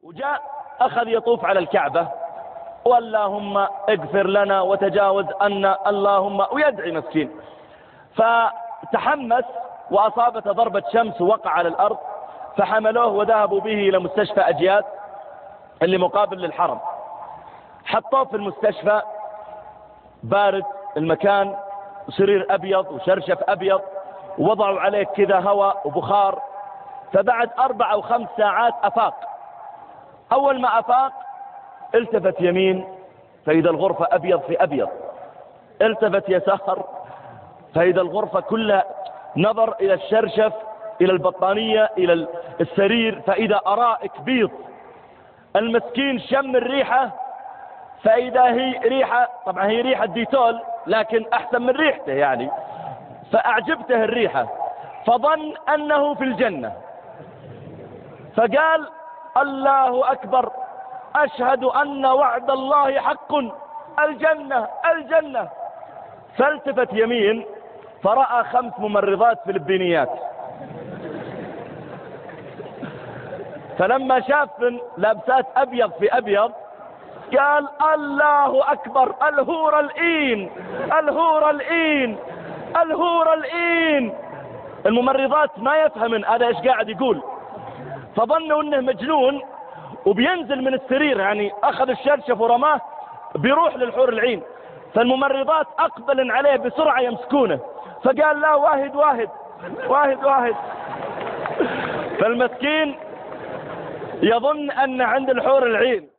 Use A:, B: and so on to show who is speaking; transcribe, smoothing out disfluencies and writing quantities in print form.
A: وجاء أخذ يطوف على الكعبة واللهم اغفر لنا وتجاوز عنا اللهم، ويدعي مسكين. فتحمس وأصابته ضربة شمس ووقع على الأرض، فحملوه وذهبوا به إلى مستشفى أجياد اللي مقابل للحرم. حطوه في المستشفى، بارد المكان، سرير أبيض وشرشف أبيض، ووضعوا عليه كذا هواء وبخار. فبعد 4 أو 5 ساعات أفاق. أول ما أفاق التفت يمين فإذا الغرفة أبيض في أبيض، التفت يسار فإذا الغرفة كلها، نظر إلى الشرشف إلى البطانية إلى السرير فإذا أرائك بيض. المسكين شم الريحة فإذا هي ريحة، طبعا هي ريحة ديتول لكن أحسن من ريحته يعني، فأعجبته الريحة فظن أنه في الجنة، فقال الله أكبر أشهد أن وعد الله حق، الجنة الجنة. فالتفت يمين فرأى 5 ممرضات فلبينيات، فلما شاف لابسات أبيض في أبيض قال الله أكبر الهور الإين الهور الإين الهور الإين. الممرضات ما يفهمن هذا إيش قاعد يقول، فظنوا انه مجنون وبينزل من السرير، يعني اخذ الشرشف ورماه بيروح للحور العين. فالممرضات اقبلن عليه بسرعة يمسكونه، فقال لا واحد واحد واحد واحد. فالمسكين يظن ان عند الحور العين